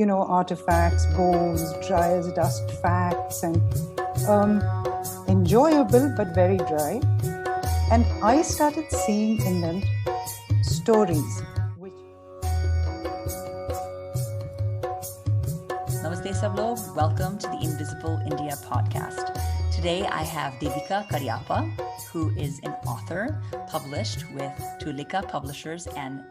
artifacts, bones, dry as dust facts, and um, enjoyable but very dry. And I started seeing in them stories. Namaste sab log. Welcome to the Invisible India podcast. Today I have Devika Cariapa, who is an author published with Tulika Publishers and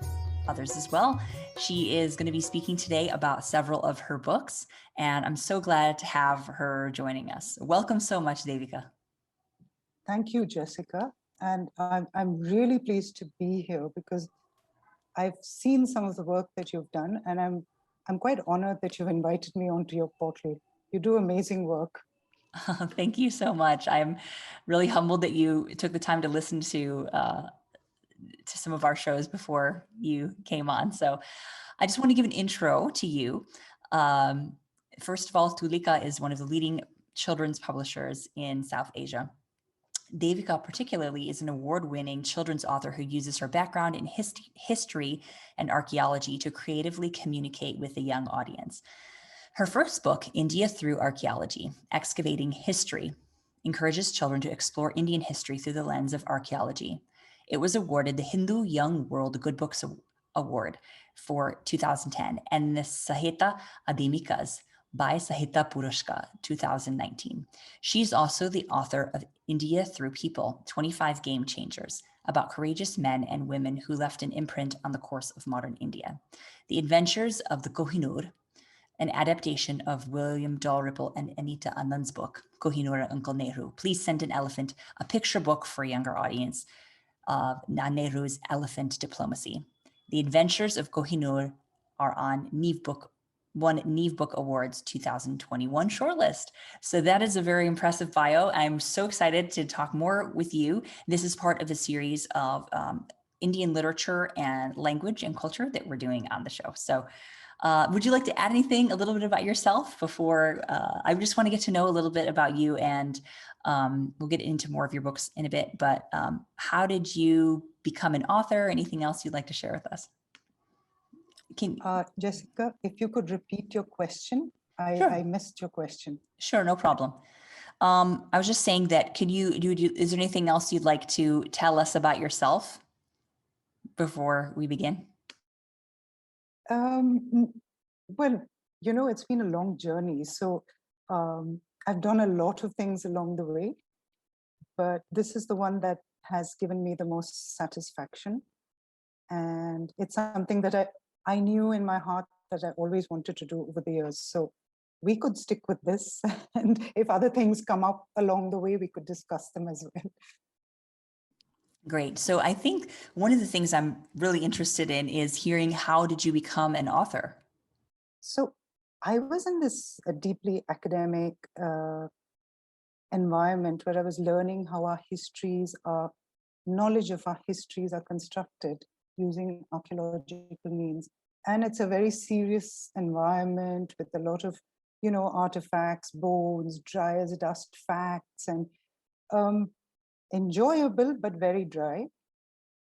others as well. She is going to be speaking today about several of her books, and I'm so glad to have her joining us. Welcome so much, Devika. Thank you, Jessica. And I'm really pleased to be here because I've seen some of the work that you've done, and I'm quite honored that you've invited me onto your portal. You do amazing work. Thank you so much. I'm really humbled that you took the time to listen to some of our shows before you came on. So I just want to give an intro to you. First of all, Tulika is one of the leading children's publishers in South Asia. Devika particularly is an award-winning children's author who uses her background in history and archaeology to creatively communicate with the young audience. Her first book, India Through Archaeology, Excavating History, encourages children to explore Indian history through the lens of archaeology. It was awarded the Hindu Young World-Goodbooks Award for 2010 and the Sahitya Adamikas by Sahitya Puraskar 2019. She's also the author of India Through People, 25 Game Changers, about courageous men and women who left an imprint on the course of modern India. The Adventures of the Kohinoor, an adaptation of William Dalrymple and Anita Anand's book, Kohinoor and Uncle Nehru. Please Send an Elephant, a picture book for a younger audience of Nehru's elephant diplomacy. The Adventures of Kohinoor are on Neev Book Awards 2021 shortlist. So that is a very impressive bio. I'm so excited to talk more with you. This is part of a series of Indian literature and language and culture that we're doing on the show. So would you like to add anything, a little bit about yourself before? I just want to get to know a little bit about you, and we'll get into more of your books in a bit, but how did you become an author? Anything else you'd like to share with us? Jessica, if you could repeat your question. Sure. I missed your question. Sure, no problem. I was just saying that, is there anything else you'd like to tell us about yourself before we begin? Well, it's been a long journey. So I've done a lot of things along the way, but this is the one that has given me the most satisfaction. And it's something that I knew in my heart that I always wanted to do over the years. So we could stick with this. And if other things come up along the way, we could discuss them as well. Great. So I think one of the things I'm really interested in is hearing, how did you become an author? So I was in this deeply academic environment where I was learning how our knowledge of our histories are constructed using archaeological means. And it's a very serious environment with a lot of, artifacts, bones, dry as dust facts, and enjoyable but very dry.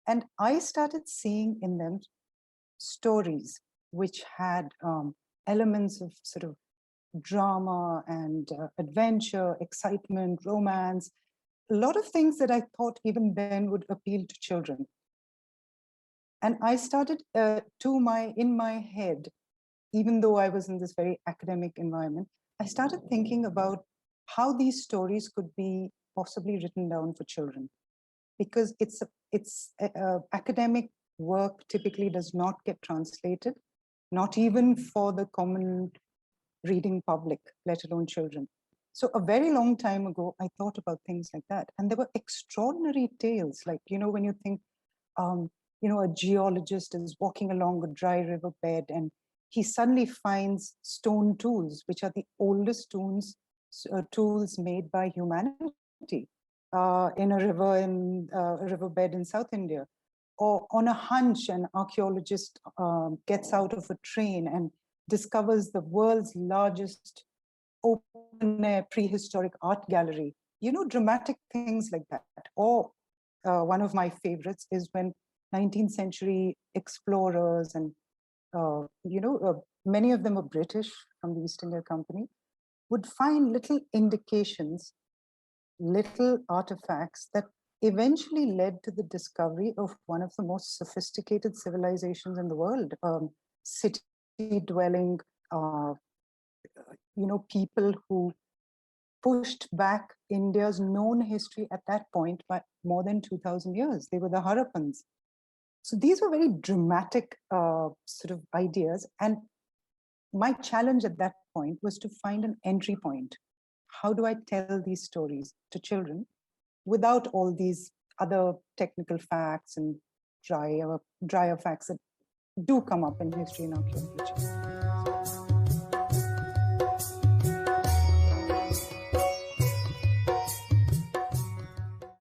And I started seeing in them stories which had elements of sort of drama and adventure, excitement, romance, a lot of things that I thought even then would appeal to children. And I started in my head, even though I was in this very academic environment, I started thinking about how these stories could be possibly written down for children. Because academic work typically does not get translated, not even for the common reading public, let alone children. So a very long time ago, I thought about things like that. And there were extraordinary tales, like, when you think, a geologist is walking along a dry riverbed and he suddenly finds stone tools, which are the oldest tools made by humanity in a riverbed in South India. Or on a hunch, an archaeologist gets out of a train and discovers the world's largest open-air prehistoric art gallery. Dramatic things like that. Or one of my favorites is when 19th century explorers and many of them were British from the East India Company, would find little indications, little artifacts that eventually led to the discovery of one of the most sophisticated civilizations in the world, city-dwelling, people who pushed back India's known history at that point by more than 2,000 years. They were the Harappans. So these were very dramatic sort of ideas. And my challenge at that point was to find an entry point. How do I tell these stories to children without all these other technical facts and drier facts that do come up in history and archaeology?